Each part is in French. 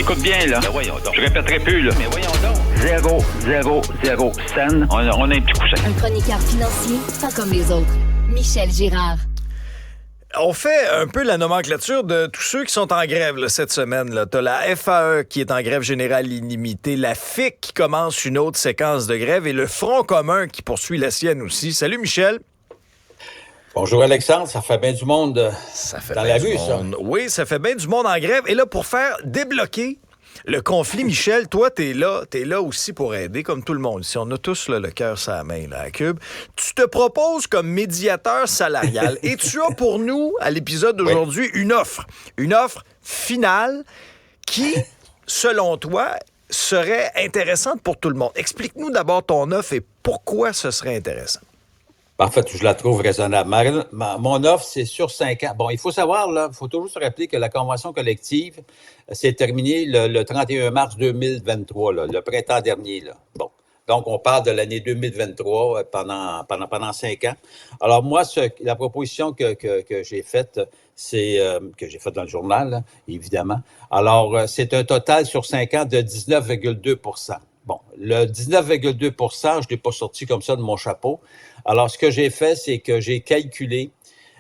Écoute bien, là. Mais voyons donc. Je répéterai plus, là. Mais voyons donc. 0, scène. On a un petit coussin. Un chroniqueur financier, pas comme les autres. Michel Girard. On fait un peu la nomenclature de tous ceux qui sont en grève là, cette semaine. Tu as la FAE qui est en grève générale illimitée, la FIC qui commence une autre séquence de grève et le Front commun qui poursuit la sienne aussi. Salut Michel. Bonjour Alexandre, ça fait bien du monde dans la rue, ça. Oui, ça fait bien du monde en grève. Et là, pour faire débloquer le conflit, Michel, toi, t'es là aussi pour aider, comme tout le monde. Si on a tous là, le cœur sur la main là, à Cube, tu te proposes comme médiateur salarial. Et tu as pour nous, à l'épisode d'aujourd'hui, une offre finale qui, selon toi, serait intéressante pour tout le monde. Explique-nous d'abord ton offre et pourquoi ce serait intéressant. En fait, je la trouve raisonnable. Mon offre, c'est sur 5 ans. Bon, il faut savoir, là, il faut toujours se rappeler que la convention collective s'est terminée le 31 mars 2023, là, le printemps dernier. Là. Bon. Donc, on parle de l'année 2023 pendant 5 ans. Alors, moi, la proposition que j'ai faite, c'est que j'ai faite dans le journal, là, évidemment. Alors, c'est un total sur 5 ans de 19,2 %. Bon, le 19,2 % je ne l'ai pas sorti comme ça de mon chapeau. Alors, ce que j'ai fait, c'est que j'ai calculé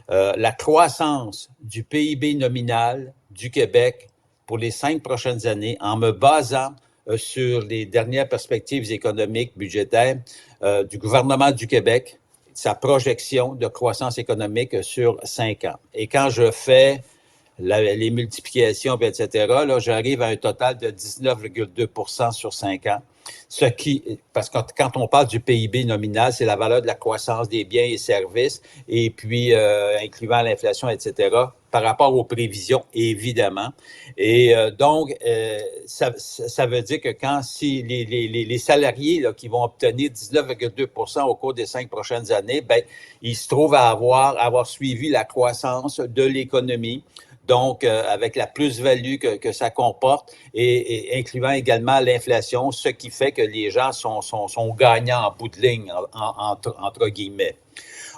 la croissance du PIB nominal du Québec pour les 5 prochaines années en me basant sur les dernières perspectives économiques, budgétaires du gouvernement du Québec, sa projection de croissance économique sur 5 ans. Et quand je fais les multiplications, etc., là, j'arrive à un total de 19,2 % sur 5 ans. Parce que quand on parle du PIB nominal, c'est la valeur de la croissance des biens et services, et puis incluant l'inflation, etc., par rapport aux prévisions, évidemment. Et donc, ça veut dire que si les salariés là, qui vont obtenir 19,2 % au cours des 5 prochaines années, ben, ils se trouvent à avoir suivi la croissance de l'économie. Donc, avec la plus-value que ça comporte et incluant également l'inflation, ce qui fait que les gens sont gagnants en bout de ligne, entre guillemets.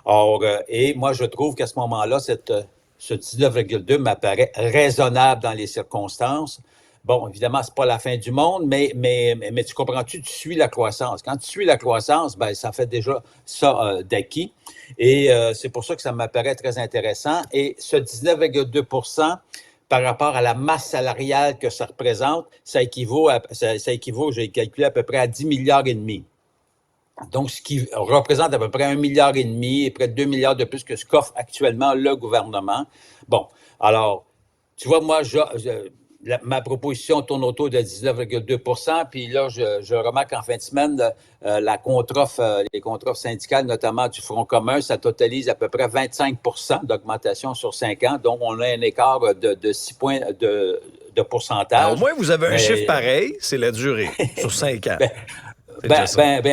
Or, et moi, je trouve qu'à ce moment-là, ce 19,2 m'apparaît raisonnable dans les circonstances. Bon, évidemment, c'est pas la fin du monde, mais tu comprends-tu, tu suis la croissance. Quand tu suis la croissance, ben ça fait déjà ça d'acquis. Et c'est pour ça que ça m'apparaît très intéressant. Et ce 19,2 % par rapport à la masse salariale que ça représente, ça équivaut, j'ai calculé, à peu près à 10 milliards et demi. Donc, ce qui représente à peu près 1,5 milliard et près de 2 milliards de plus que ce qu'offre actuellement le gouvernement. Bon, alors, tu vois, moi, ma proposition tourne autour de 19,2 %. Puis là, je remarque en fin de semaine, les contre-offres syndicales, notamment du Front commun, ça totalise à peu près 25 % d'augmentation sur 5 ans. Donc, on a un écart de 6 points de pourcentage. Alors, au moins, vous avez un chiffre pareil, c'est la durée, sur 5 ans.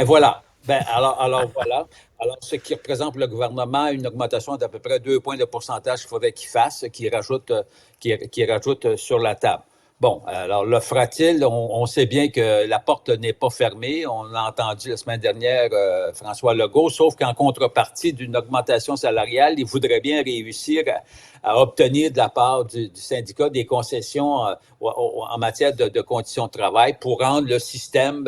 Voilà. Alors, voilà. Alors, ce qui représente pour le gouvernement une augmentation d'à peu près 2 points de pourcentage qu'il faudrait qu'il fasse, qui rajoute sur la table. Bon, alors le fera-t-il? On sait bien que la porte n'est pas fermée. On l'a entendu la semaine dernière, François Legault, sauf qu'en contrepartie d'une augmentation salariale, il voudrait bien réussir à obtenir de la part du syndicat des concessions en matière de conditions de travail pour rendre le système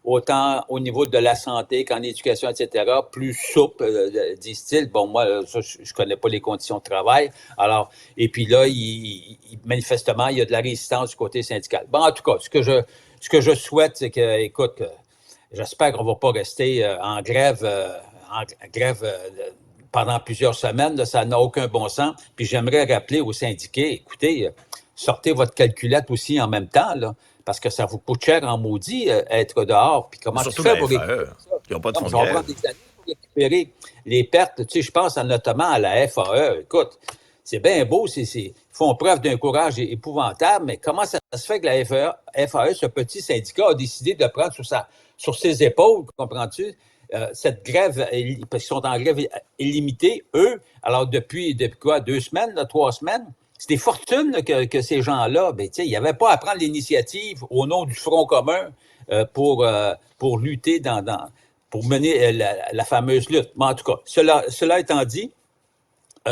autant au niveau de la santé qu'en éducation, etc., plus souple, disent-ils. Bon, moi, ça, je connais pas les conditions de travail. Alors, et puis là, manifestement, il y a de la résistance du côté syndical. Bon, en tout cas, ce que je souhaite, c'est que, écoute, j'espère qu'on va pas rester en grève pendant plusieurs semaines. Là, ça n'a aucun bon sens. Puis j'aimerais rappeler aux syndiqués, écoutez, sortez votre calculette aussi en même temps, là. Parce que ça vous coûte cher en maudit être dehors. Puis comment surtout tu fais pour récupérer ça? Ils n'ont pas de fonds de Ça va grève. prendre des années pour récupérer les pertes. Tu sais, je pense notamment à la FAE. Écoute, c'est bien beau, ils font preuve d'un courage épouvantable, mais comment ça se fait que la FAE, ce petit syndicat, a décidé de prendre sur ses épaules, comprends-tu, cette grève, parce qu'ils sont en grève illimitée, eux, alors depuis quoi, 2 semaines, 3 semaines? C'est des fortunes là, que ces gens-là, ben, il n'y avait pas à prendre l'initiative au nom du Front commun pour lutter pour mener la fameuse lutte. Mais en tout cas, cela étant dit,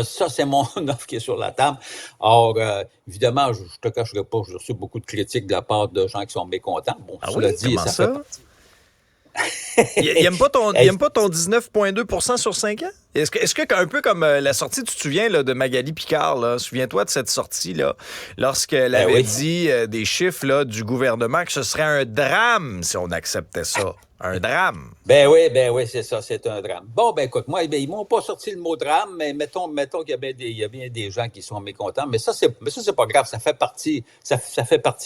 Ça, c'est mon offre qui est sur la table. Or, évidemment, je ne te cacherai pas, j'ai reçu beaucoup de critiques de la part de gens qui sont mécontents. Bon, Ah cela oui? dit, Comment ça ça? fait partie. Il n'aime pas ton 19,2 sur 5 ans? Est-ce que, un peu comme la sortie, tu te souviens là, de Magali Picard, là, souviens-toi de cette sortie-là, lorsqu'elle avait oui. dit des chiffres là, du gouvernement que ce serait un drame si on acceptait ça. Un drame. Ben oui, c'est ça, c'est un drame. Bon, ben écoute, moi, ils m'ont pas sorti le mot drame, mais mettons qu'il y a bien des gens qui sont mécontents, mais ça, c'est pas grave, ça fait partie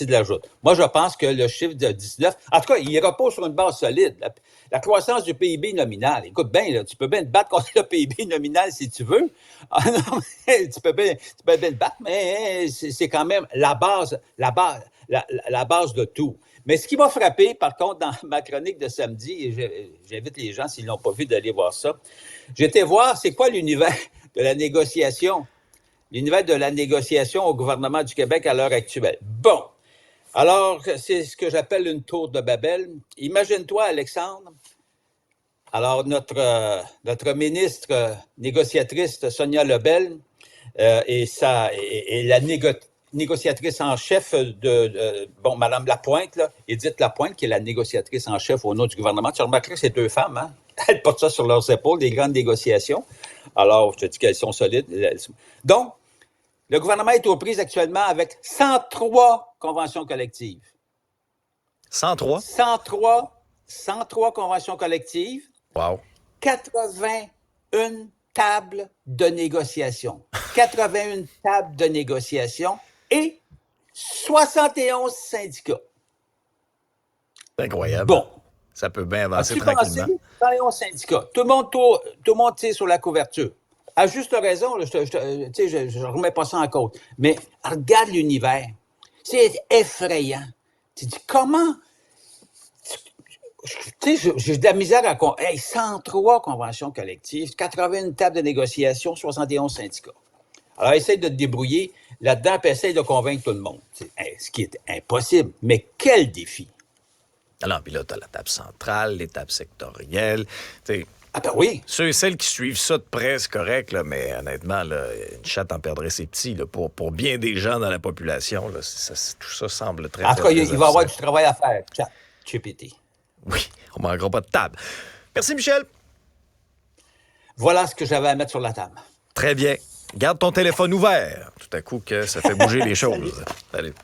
de la joute. Moi, je pense que le chiffre de 19, en tout cas, il repose sur une base solide. La croissance du PIB nominal, écoute bien, là, tu peux bien te battre contre le PIB nominal si tu veux. Ah non, mais tu peux bien le battre, mais c'est quand même la base de tout. Mais ce qui m'a frappé, par contre, dans ma chronique de samedi, et j'invite les gens, s'ils ne l'ont pas vu, d'aller voir ça, j'étais voir c'est quoi l'univers de la négociation. L'univers de la négociation au gouvernement du Québec à l'heure actuelle. Bon, alors, c'est ce que j'appelle une tour de Babel. Imagine-toi, Alexandre, alors notre ministre négociatrice Sonia Lebel et la négociatrice en chef Mme Lapointe, là, Édith Lapointe, qui est la négociatrice en chef au nom du gouvernement. Tu remarqueras que c'est deux femmes, hein? Elles portent ça sur leurs épaules, des grandes négociations. Alors, je te dis qu'elles sont solides. Donc, le gouvernement est aux prises actuellement avec 103 conventions collectives. 103? 103 conventions collectives. Wow. 81 tables de négociation. 81 tables de négociation et 71 syndicats. C'est incroyable. Bon. Ça peut bien avancer As-tu tranquillement. pensé? 71 syndicats. Tout le monde tire sur la couverture. À juste raison, là, je ne remets pas ça en cause. Mais regarde l'univers. C'est effrayant. Tu dis, comment... Tu sais, j'ai de la misère à... 103 conventions collectives, 81 tables de négociation, 71 syndicats. Alors, essaye de te débrouiller là-dedans, puis essaye de convaincre tout le monde. Ce qui est impossible. Mais quel défi! Alors, puis là, tu as la table centrale, les tables sectorielles. T'sais, Ah ben oui! ceux et celles qui suivent ça de près, c'est correct, là, mais honnêtement, là, une chatte en perdrait ses petits. Là, pour bien des gens dans la population, là, tout ça semble très... En tout cas, il va y avoir du travail à faire. ChatGPT. Oui, on ne manquera pas de table. Merci, Michel. Voilà ce que j'avais à mettre sur la table. Très bien. Garde ton téléphone ouvert. Tout à coup, que ça fait bouger les choses. Salut.